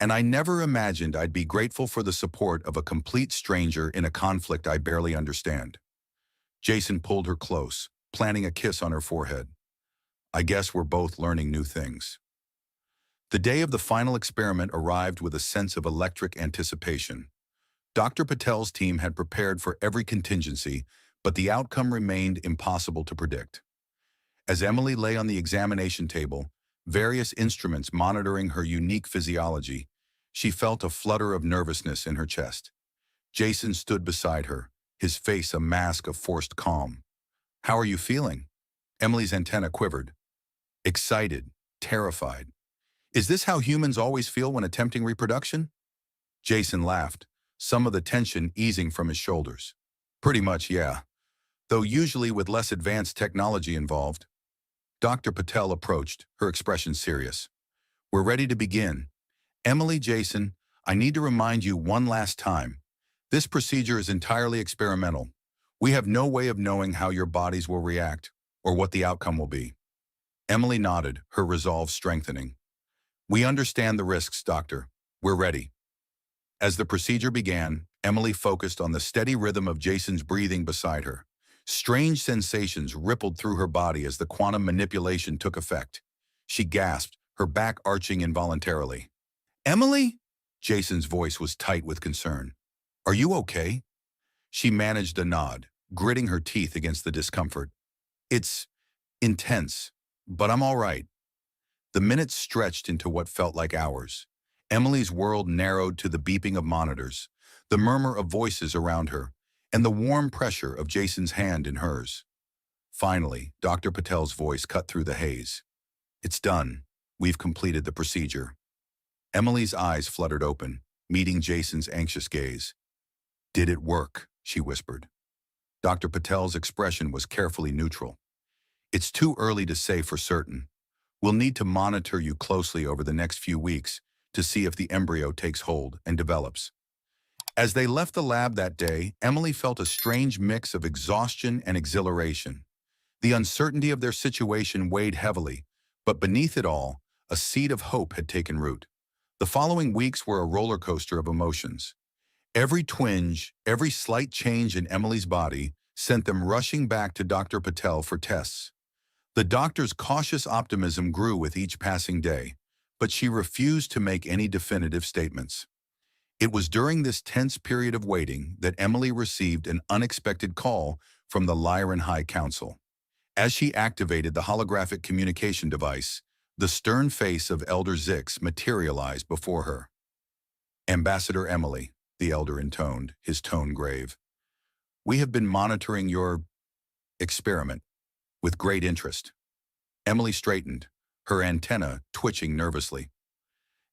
"And I never imagined I'd be grateful for the support of a complete stranger in a conflict I barely understand." Jason pulled her close, planting a kiss on her forehead. "I guess we're both learning new things." The day of the final experiment arrived with a sense of electric anticipation. Dr. Patel's team had prepared for every contingency, but the outcome remained impossible to predict. As Emily lay on the examination table, various instruments monitoring her unique physiology, she felt a flutter of nervousness in her chest. Jason stood beside her, his face a mask of forced calm. "How are you feeling?" Emily's antenna quivered. "Excited, terrified. Is this how humans always feel when attempting reproduction?" Jason laughed, some of the tension easing from his shoulders. "Pretty much, yeah. Though usually with less advanced technology involved." Dr. Patel approached, her expression serious. "We're ready to begin. Emily, Jason, I need to remind you one last time. This procedure is entirely experimental. We have no way of knowing how your bodies will react or what the outcome will be." Emily nodded, her resolve strengthening. "We understand the risks, Doctor. We're ready." As the procedure began, Emily focused on the steady rhythm of Jason's breathing beside her. Strange sensations rippled through her body as the quantum manipulation took effect. She gasped, her back arching involuntarily. "Emily?" Jason's voice was tight with concern. "Are you okay?" She managed a nod, gritting her teeth against the discomfort. "It's intense, but I'm all right." The minutes stretched into what felt like hours. Emily's world narrowed to the beeping of monitors, the murmur of voices around her, and the warm pressure of Jason's hand in hers. Finally, Dr. Patel's voice cut through the haze. "It's done. We've completed the procedure." Emily's eyes fluttered open, meeting Jason's anxious gaze. "Did it work?" she whispered. Dr. Patel's expression was carefully neutral. "It's too early to say for certain. We'll need to monitor you closely over the next few weeks to see if the embryo takes hold and develops." As they left the lab that day, Emily felt a strange mix of exhaustion and exhilaration. The uncertainty of their situation weighed heavily, but beneath it all, a seed of hope had taken root. The following weeks were a roller coaster of emotions. Every twinge, every slight change in Emily's body sent them rushing back to Dr. Patel for tests. The doctor's cautious optimism grew with each passing day, but she refused to make any definitive statements. It was during this tense period of waiting that Emily received an unexpected call from the Lyran High Council. As she activated the holographic communication device, the stern face of Elder Zix materialized before her. "Ambassador Emily," the elder intoned, his tone grave, "we have been monitoring your experiment with great interest." Emily straightened, her antenna twitching nervously.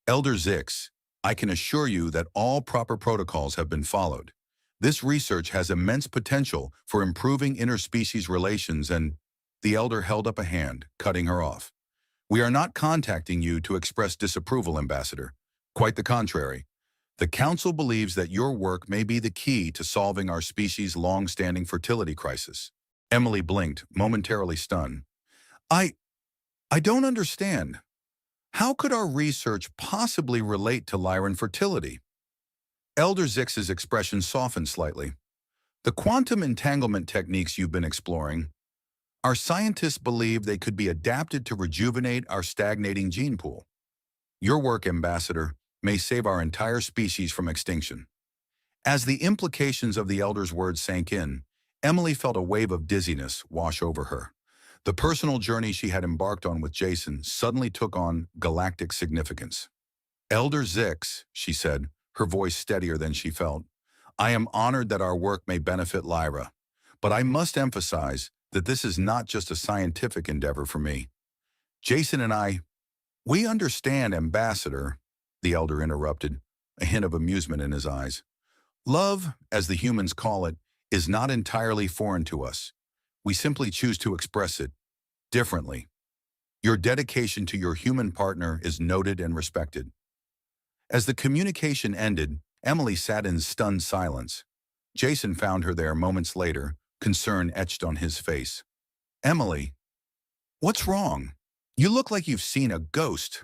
"Elder Zix, I can assure you that all proper protocols have been followed. This research has immense potential for improving interspecies relations and—" The elder held up a hand, cutting her off. "We are not contacting you to express disapproval, Ambassador. Quite the contrary. The Council believes that your work may be the key to solving our species' long-standing fertility crisis." Emily blinked, momentarily stunned. I don't understand. How could our research possibly relate to Lyran fertility?" Elder Zix's expression softened slightly. "The quantum entanglement techniques you've been exploring, our scientists believe they could be adapted to rejuvenate our stagnating gene pool. Your work, Ambassador, may save our entire species from extinction." As the implications of the elder's words sank in, Emily felt a wave of dizziness wash over her. The personal journey she had embarked on with Jason suddenly took on galactic significance. "Elder Zix," she said, her voice steadier than she felt, "I am honored that our work may benefit Lyra, but I must emphasize that this is not just a scientific endeavor for me. Jason and we understand, Ambassador," the elder interrupted, a hint of amusement in his eyes. "Love, as the humans call it, is not entirely foreign to us. We simply choose to express it differently. Your dedication to your human partner is noted and respected." As the communication ended, Emily sat in stunned silence. Jason found her there moments later, concern etched on his face. "Emily, what's wrong? You look like you've seen a ghost.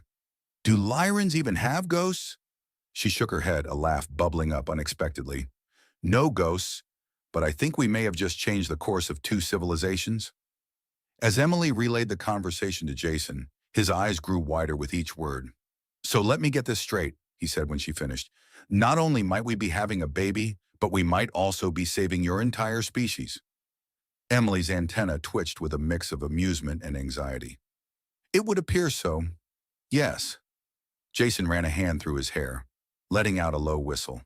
Do Lyrans even have ghosts?" She shook her head, a laugh bubbling up unexpectedly. "No ghosts, but I think we may have just changed the course of two civilizations." As Emily relayed the conversation to Jason, his eyes grew wider with each word. "So let me get this straight," he said when she finished. "Not only might we be having a baby, but we might also be saving your entire species." Emily's antenna twitched with a mix of amusement and anxiety. "It would appear so. Yes." Jason ran a hand through his hair, letting out a low whistle.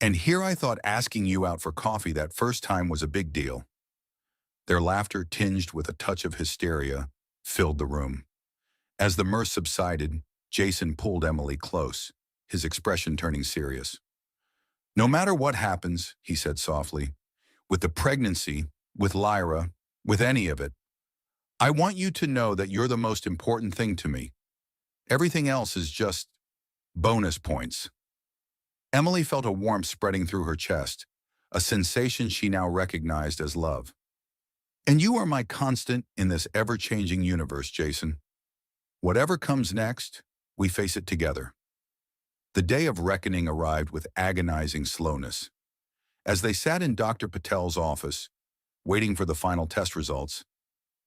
"And here I thought asking you out for coffee that first time was a big deal." Their laughter, tinged with a touch of hysteria, filled the room. As the mirth subsided, Jason pulled Emily close, his expression turning serious. "No matter what happens," he said softly, "with the pregnancy, with Lyra, with any of it, I want you to know that you're the most important thing to me. Everything else is just bonus points." Emily felt a warmth spreading through her chest, a sensation she now recognized as love. "And you are my constant in this ever-changing universe, Jason. Whatever comes next, we face it together." The day of reckoning arrived with agonizing slowness. As they sat in Dr. Patel's office, waiting for the final test results,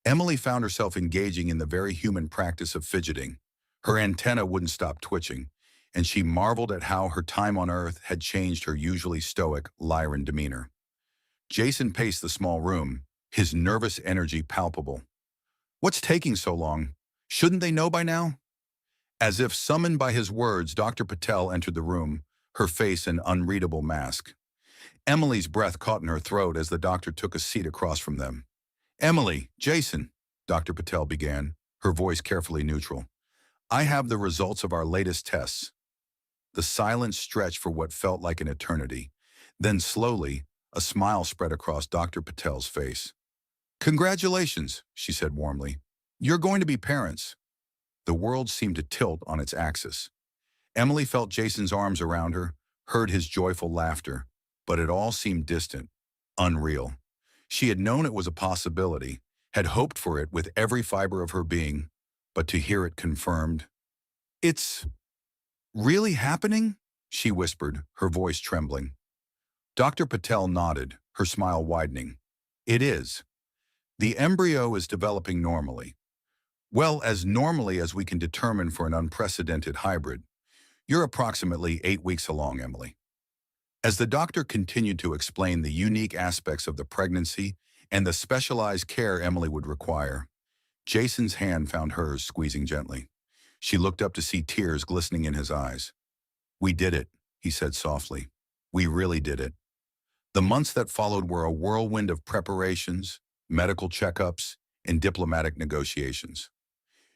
Emily found herself engaging in the very human practice of fidgeting. Her antenna wouldn't stop twitching, and she marveled at how her time on Earth had changed her usually stoic, Lyran demeanor. Jason paced the small room, his nervous energy palpable. "What's taking so long? Shouldn't they know by now?" As if summoned by his words, Dr. Patel entered the room, her face an unreadable mask. Emily's breath caught in her throat as the doctor took a seat across from them. "Emily, Jason," Dr. Patel began, her voice carefully neutral. "I have the results of our latest tests." The silence stretched for what felt like an eternity. Then slowly, a smile spread across Dr. Patel's face. "Congratulations," she said warmly. "You're going to be parents." The world seemed to tilt on its axis. Emily felt Jason's arms around her, heard his joyful laughter, but it all seemed distant, unreal. She had known it was a possibility, had hoped for it with every fiber of her being, but to hear it confirmed. "It's really happening?" she whispered, her voice trembling. Dr. Patel nodded, her smile widening. "It is. The embryo is developing normally. Well, as normally as we can determine for an unprecedented hybrid. You're approximately 8 weeks along, Emily." As the doctor continued to explain the unique aspects of the pregnancy and the specialized care Emily would require, Jason's hand found hers, squeezing gently. She looked up to see tears glistening in his eyes. "We did it," he said softly. "We really did it." The months that followed were a whirlwind of preparations, medical checkups, and diplomatic negotiations.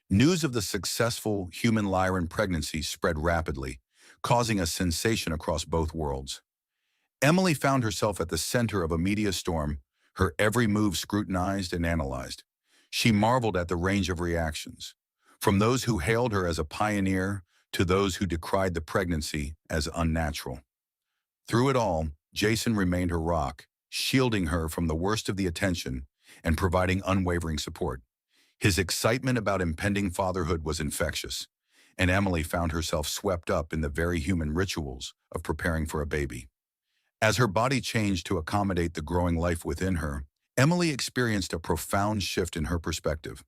News of the successful human Lyran pregnancy spread rapidly, causing a sensation across both worlds. Emily found herself at the center of a media storm, her every move scrutinized and analyzed. She marveled at the range of reactions, from those who hailed her as a pioneer to those who decried the pregnancy as unnatural. Through it all, Jason remained her rock, shielding her from the worst of the attention and providing unwavering support. His excitement about impending fatherhood was infectious, and Emily found herself swept up in the very human rituals of preparing for a baby. As her body changed to accommodate the growing life within her, Emily experienced a profound shift in her perspective.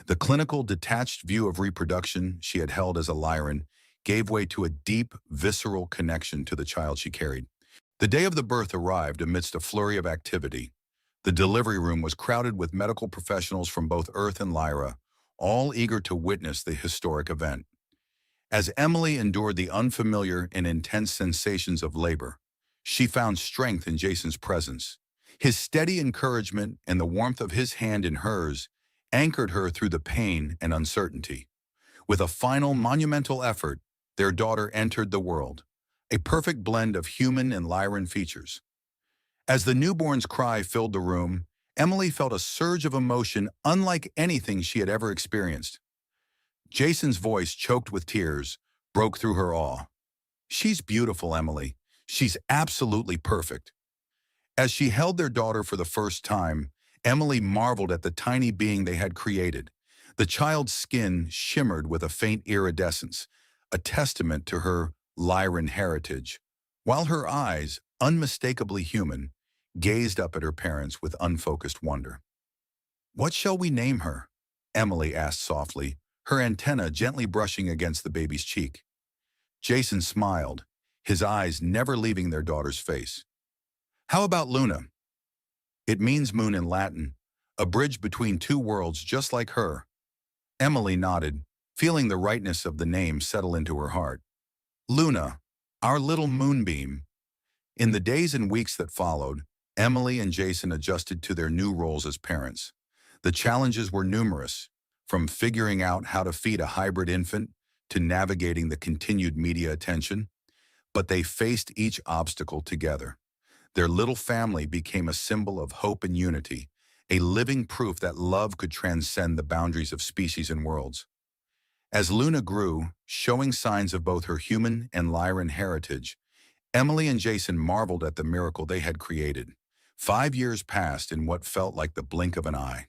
The clinical, detached view of reproduction she had held as a Lyran gave way to a deep, visceral connection to the child she carried. The day of the birth arrived amidst a flurry of activity. The delivery room was crowded with medical professionals from both Earth and Lyra, all eager to witness the historic event. As Emily endured the unfamiliar and intense sensations of labor, she found strength in Jason's presence. His steady encouragement and the warmth of his hand in hers anchored her through the pain and uncertainty. With a final monumental effort, their daughter entered the world, a perfect blend of human and Lyran features. As the newborn's cry filled the room, Emily felt a surge of emotion unlike anything she had ever experienced. Jason's voice, choked with tears, broke through her awe. "She's beautiful, Emily. She's absolutely perfect." As she held their daughter for the first time, Emily marveled at the tiny being they had created. The child's skin shimmered with a faint iridescence, a testament to her Lyran heritage, while her eyes, unmistakably human, gazed up at her parents with unfocused wonder. "What shall we name her?" Emily asked softly, her antenna gently brushing against the baby's cheek. Jason smiled, his eyes never leaving their daughter's face. "How about Luna? It means moon in Latin, a bridge between two worlds just like her." Emily nodded, feeling the rightness of the name settle into her heart. "Luna, our little moonbeam." In the days and weeks that followed, Emily and Jason adjusted to their new roles as parents. The challenges were numerous, from figuring out how to feed a hybrid infant to navigating the continued media attention, but they faced each obstacle together. Their little family became a symbol of hope and unity, a living proof that love could transcend the boundaries of species and worlds. As Luna grew, showing signs of both her human and Lyran heritage, Emily and Jason marveled at the miracle they had created. 5 years passed in what felt like the blink of an eye.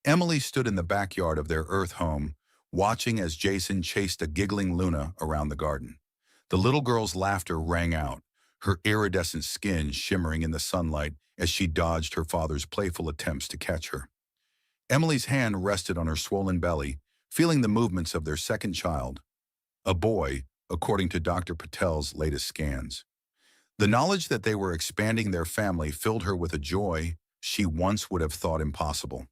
Emily stood in the backyard of their Earth home, watching as Jason chased a giggling Luna around the garden. The little girl's laughter rang out, her iridescent skin shimmering in the sunlight as she dodged her father's playful attempts to catch her. Emily's hand rested on her swollen belly, feeling the movements of their second child, a boy, according to Dr. Patel's latest scans. The knowledge that they were expanding their family filled her with a joy she once would have thought impossible.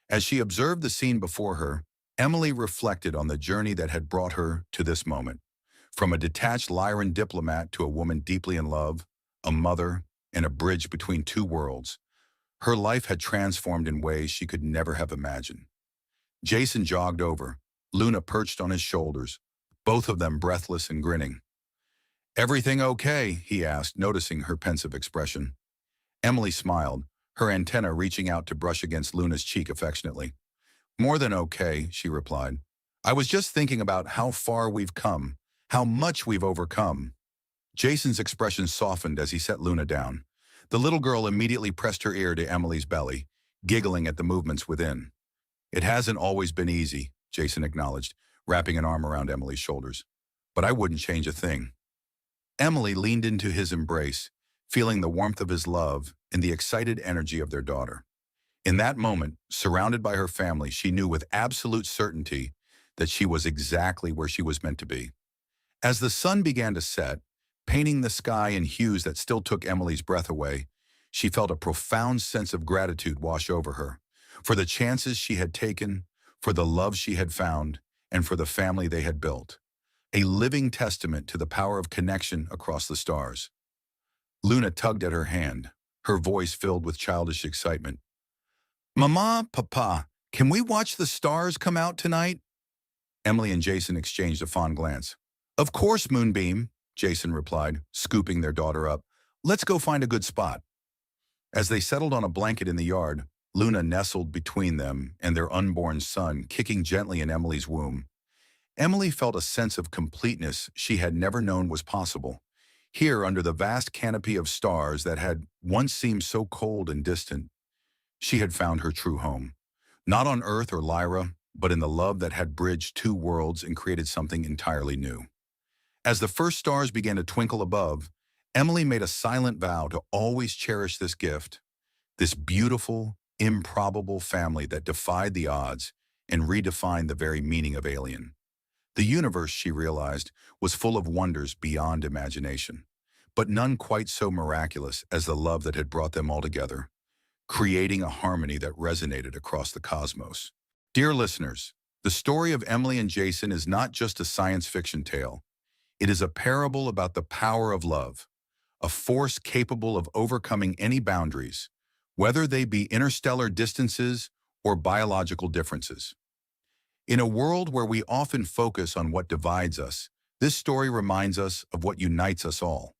As she observed the scene before her, Emily reflected on the journey that had brought her to this moment. From a detached Lyran diplomat to a woman deeply in love, a mother, and a bridge between two worlds, her life had transformed in ways she could never have imagined. Jason jogged over, Luna perched on his shoulders, both of them breathless and grinning. "Everything okay?" he asked, noticing her pensive expression. Emily smiled, her antenna reaching out to brush against Luna's cheek affectionately. "More than okay," she replied. "I was just thinking about how far we've come, how much we've overcome." Jason's expression softened as he set Luna down. The little girl immediately pressed her ear to Emily's belly, giggling at the movements within. "It hasn't always been easy," Jason acknowledged, wrapping an arm around Emily's shoulders. "But I wouldn't change a thing." Emily leaned into his embrace, feeling the warmth of his love and the excited energy of their daughter. In that moment, surrounded by her family, she knew with absolute certainty that she was exactly where she was meant to be. As the sun began to set, painting the sky in hues that still took Emily's breath away, she felt a profound sense of gratitude wash over her, for the chances she had taken, for the love she had found, and for the family they had built. A living testament to the power of connection across the stars. Luna tugged at her hand, her voice filled with childish excitement. "Mama, Papa, can we watch the stars come out tonight?" Emily and Jason exchanged a fond glance. "Of course, Moonbeam," Jason replied, scooping their daughter up. "Let's go find a good spot." As they settled on a blanket in the yard, Luna nestled between them and their unborn son, kicking gently in Emily's womb. Emily felt a sense of completeness she had never known was possible. Here, under the vast canopy of stars that had once seemed so cold and distant, she had found her true home. Not on Earth or Lyra, but in the love that had bridged two worlds and created something entirely new. As the first stars began to twinkle above, Emily made a silent vow to always cherish this gift, this beautiful, improbable family that defied the odds and redefined the very meaning of alien. The universe, she realized, was full of wonders beyond imagination, but none quite so miraculous as the love that had brought them all together, creating a harmony that resonated across the cosmos. Dear listeners, the story of Emily and Jason is not just a science fiction tale. It is a parable about the power of love, a force capable of overcoming any boundaries, whether they be interstellar distances or biological differences. In a world where we often focus on what divides us, this story reminds us of what unites us all,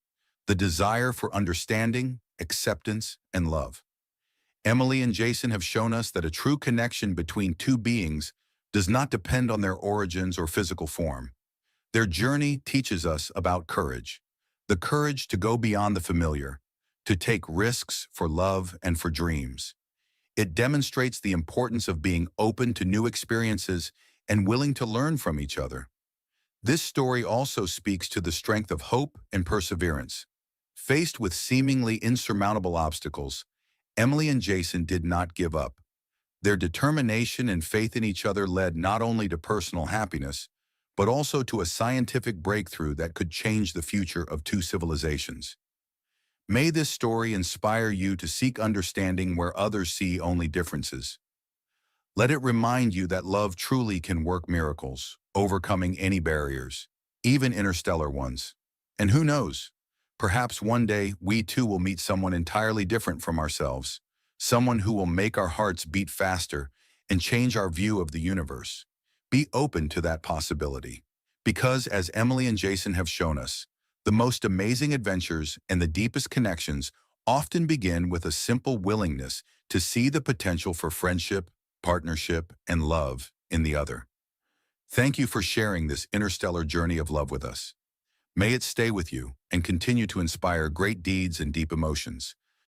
the desire for understanding, acceptance, and love. Emily and Jason have shown us that a true connection between two beings does not depend on their origins or physical form. Their journey teaches us about courage, the courage to go beyond the familiar, to take risks for love and for dreams. It demonstrates the importance of being open to new experiences and willing to learn from each other. This story also speaks to the strength of hope and perseverance. Faced with seemingly insurmountable obstacles, Emily and Jason did not give up. Their determination and faith in each other led not only to personal happiness, but also to a scientific breakthrough that could change the future of two civilizations. May this story inspire you to seek understanding where others see only differences. Let it remind you that love truly can work miracles, overcoming any barriers, even interstellar ones. And who knows, perhaps one day we too will meet someone entirely different from ourselves, someone who will make our hearts beat faster and change our view of the universe. Be open to that possibility, because as Emily and Jason have shown us, the most amazing adventures and the deepest connections often begin with a simple willingness to see the potential for friendship, partnership, and love in the other. Thank you for sharing this interstellar journey of love with us. May it stay with you and continue to inspire great deeds and deep emotions.